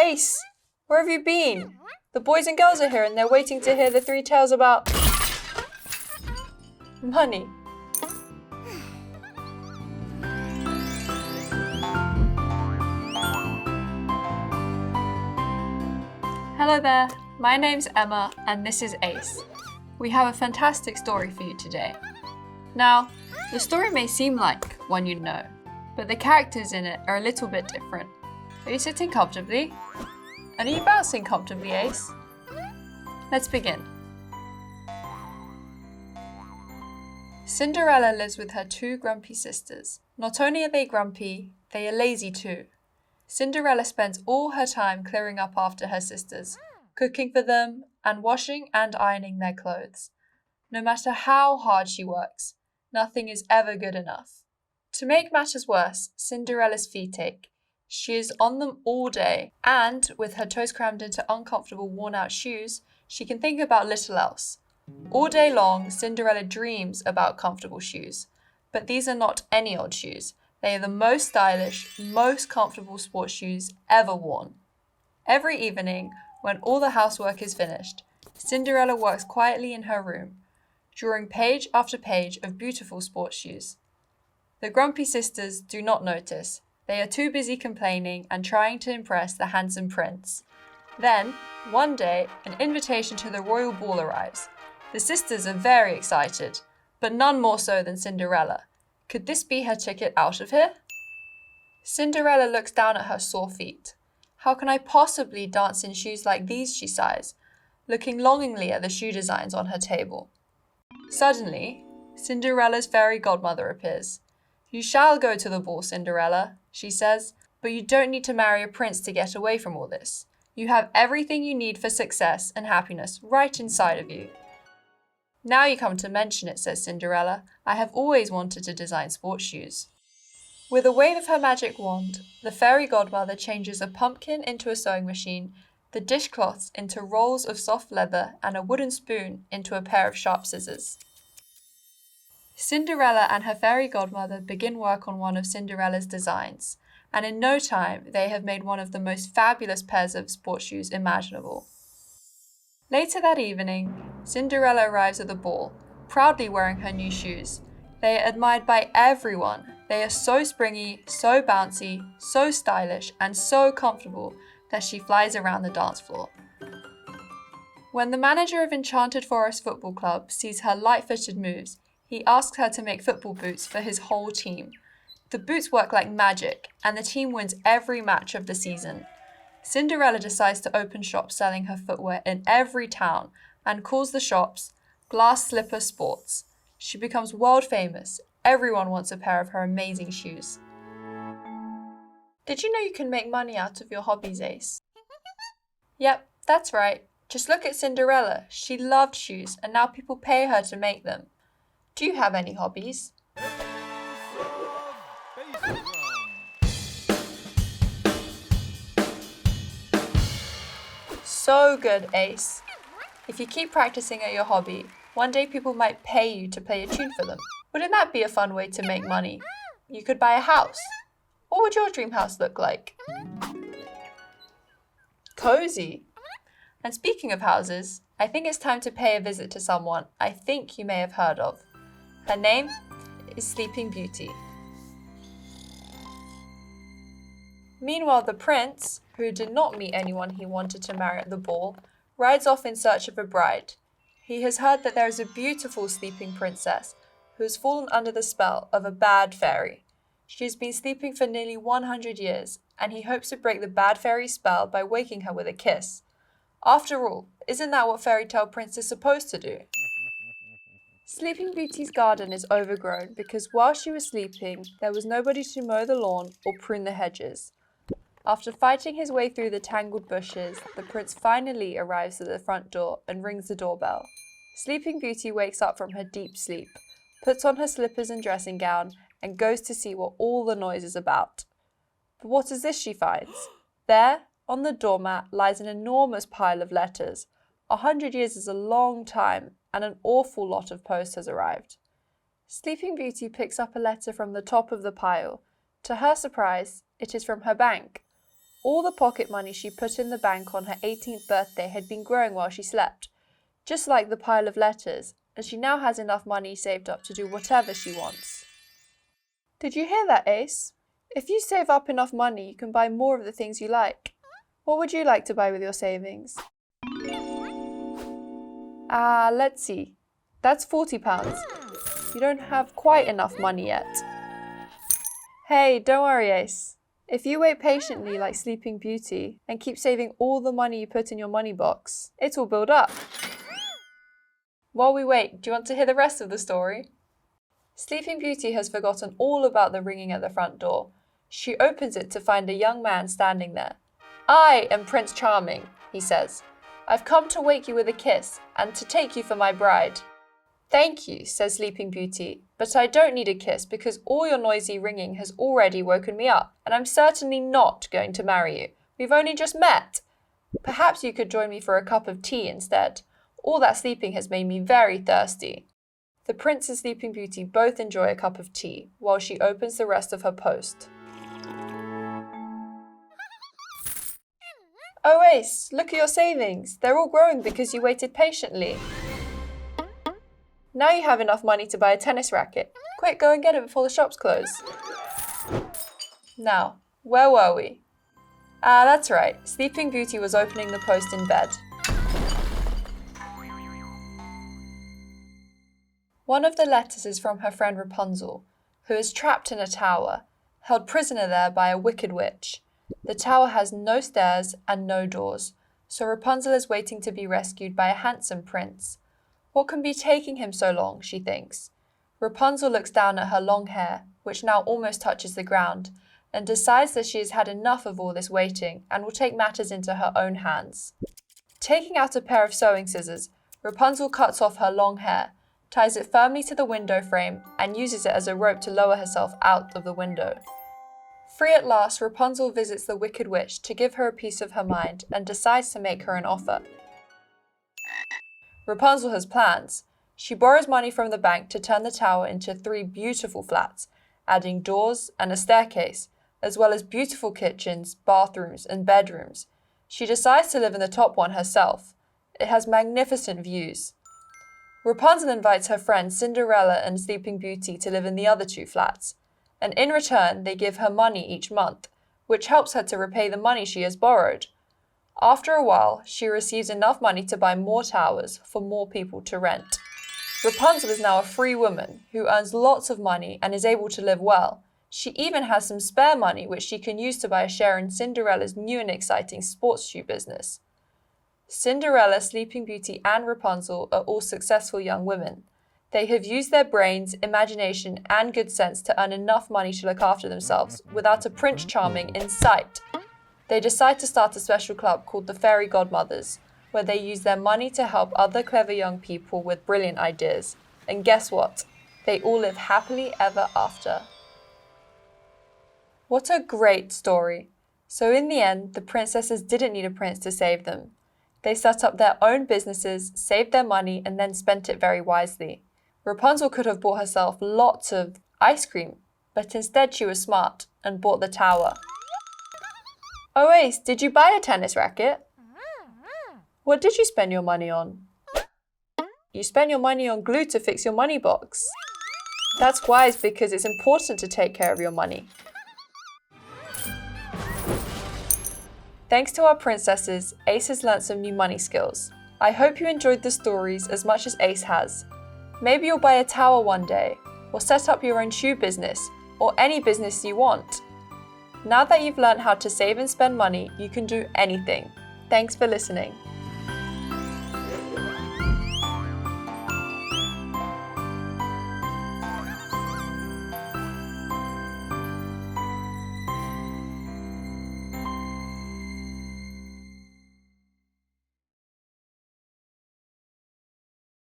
Ace, where have you been? The boys and girls are here and they're waiting to hear the 3 tales about money. Hello there, my name's Emma and this is Ace. We have a fantastic story for you today. Now, the story may seem like one you know, but the characters in it are a little bit different. Are you sitting comfortably? And are you bouncing comfortably, Ace? Let's begin. Cinderella lives with her 2 grumpy sisters. Not only are they grumpy, they are lazy too. Cinderella spends all her time clearing up after her sisters, cooking for them, and washing and ironing their clothes. No matter how hard she works, nothing is ever good enough. To make matters worse, Cinderella's feet ache. She is on them all day, and with her toes crammed into uncomfortable, worn-out shoes, she can think about little else. All day long, Cinderella dreams about comfortable shoes. But these are not any old shoes. They are the most stylish, most comfortable sports shoes ever worn. Every evening, when all the housework is finished, Cinderella works quietly in her room, drawing page after page of beautiful sports shoes. The grumpy sisters do not notice. They are too busy complaining and trying to impress the handsome prince. Then, one day, an invitation to the royal ball arrives. The sisters are very excited, but none more so than Cinderella. Could this be her ticket out of here? Cinderella looks down at her sore feet. How can I possibly dance in shoes like these, she sighs, looking longingly at the shoe designs on her table. Suddenly, Cinderella's fairy godmother appears. You shall go to the ball, Cinderella, she says, but you don't need to marry a prince to get away from all this. You have everything you need for success and happiness right inside of you. Now you come to mention it, says Cinderella. I have always wanted to design sports shoes. With a wave of her magic wand, the fairy godmother changes a pumpkin into a sewing machine, the dishcloths into rolls of soft leather, and a wooden spoon into a pair of sharp scissors. Cinderella and her fairy godmother begin work on one of Cinderella's designs, and in no time they have made one of the most fabulous pairs of sports shoes imaginable. Later that evening, Cinderella arrives at the ball, proudly wearing her new shoes. They are admired by everyone. They are so springy, so bouncy, so stylish, and so comfortable that she flies around the dance floor. When the manager of Enchanted Forest Football Club sees her light-footed moves, he asks her to make football boots for his whole team. The boots work like magic, and the team wins every match of the season. Cinderella decides to open shops selling her footwear in every town and calls the shops Glass Slipper Sports. She becomes world famous. Everyone wants a pair of her amazing shoes. Did you know you can make money out of your hobbies, Ace? Yep, that's right. Just look at Cinderella. She loved shoes, and now people pay her to make them. Do you have any hobbies? So good, Ace. If you keep practicing at your hobby, one day people might pay you to play a tune for them. Wouldn't that be a fun way to make money? You could buy a house. What would your dream house look like? Cozy. And speaking of houses, I think it's time to pay a visit to someone I think you may have heard of. Her name is Sleeping Beauty. Meanwhile, the prince, who did not meet anyone he wanted to marry at the ball, rides off in search of a bride. He has heard that there is a beautiful sleeping princess who has fallen under the spell of a bad fairy. She has been sleeping for nearly 100 years, and he hopes to break the bad fairy's spell by waking her with a kiss. After all, isn't that what fairy tale prince is supposed to do? Sleeping Beauty's garden is overgrown because while she was sleeping, there was nobody to mow the lawn or prune the hedges. After fighting his way through the tangled bushes, the prince finally arrives at the front door and rings the doorbell. Sleeping Beauty wakes up from her deep sleep, puts on her slippers and dressing gown, and goes to see what all the noise is about. But what is this she finds? There, on the doormat, lies an enormous pile of letters. 100 years is a long time, and an awful lot of post has arrived. Sleeping Beauty picks up a letter from the top of the pile. To her surprise, it is from her bank. All the pocket money she put in the bank on her 18th birthday had been growing while she slept, just like the pile of letters, and she now has enough money saved up to do whatever she wants. Did you hear that, Ace? If you save up enough money, you can buy more of the things you like. What would you like to buy with your savings? Let's see. That's £40. You don't have quite enough money yet. Hey, don't worry, Ace. If you wait patiently like Sleeping Beauty and keep saving all the money you put in your money box, it will build up. While we wait, do you want to hear the rest of the story? Sleeping Beauty has forgotten all about the ringing at the front door. She opens it to find a young man standing there. "I am Prince Charming," he says. "I've come to wake you with a kiss and to take you for my bride." "Thank you," says Sleeping Beauty, "but I don't need a kiss because all your noisy ringing has already woken me up, and I'm certainly not going to marry you. We've only just met. Perhaps you could join me for a cup of tea instead. All that sleeping has made me very thirsty." The Prince and Sleeping Beauty both enjoy a cup of tea while she opens the rest of her post. "Oh, Ace, look at your savings. They're all growing because you waited patiently. Now you have enough money to buy a tennis racket. Quick, go and get it before the shops close." Now, where were we? That's right. Sleeping Beauty was opening the post in bed. One of the letters is from her friend Rapunzel, who is trapped in a tower, held prisoner there by a wicked witch. The tower has no stairs and no doors, so Rapunzel is waiting to be rescued by a handsome prince. What can be taking him so long, she thinks. Rapunzel looks down at her long hair, which now almost touches the ground, and decides that she has had enough of all this waiting and will take matters into her own hands. Taking out a pair of sewing scissors, Rapunzel cuts off her long hair, ties it firmly to the window frame, and uses it as a rope to lower herself out of the window. Free at last, Rapunzel visits the wicked witch to give her a piece of her mind and decides to make her an offer. Rapunzel has plans. She borrows money from the bank to turn the tower into 3 beautiful flats, adding doors and a staircase, as well as beautiful kitchens, bathrooms, and bedrooms. She decides to live in the top one herself. It has magnificent views. Rapunzel invites her friends Cinderella and Sleeping Beauty to live in the other 2 flats, and in return they give her money each month, which helps her to repay the money she has borrowed. After a while, she receives enough money to buy more towers for more people to rent. Rapunzel is now a free woman who earns lots of money and is able to live well. She even has some spare money which she can use to buy a share in Cinderella's new and exciting sports shoe business. Cinderella, Sleeping Beauty, and Rapunzel are all successful young women. They have used their brains, imagination, and good sense to earn enough money to look after themselves without a Prince Charming in sight. They decide to start a special club called the Fairy Godmothers, where they use their money to help other clever young people with brilliant ideas. And guess what? They all live happily ever after. What a great story. So in the end, the princesses didn't need a prince to save them. They set up their own businesses, saved their money, and then spent it very wisely. Rapunzel could have bought herself lots of ice cream, but instead she was smart and bought the tower. Oh, Ace, did you buy a tennis racket? What did you spend your money on? You spent your money on glue to fix your money box. That's wise because it's important to take care of your money. Thanks to our princesses, Ace has learnt some new money skills. I hope you enjoyed the stories as much as Ace has. Maybe you'll buy a tower one day, or set up your own shoe business, or any business you want. Now that you've learned how to save and spend money, you can do anything. Thanks for listening.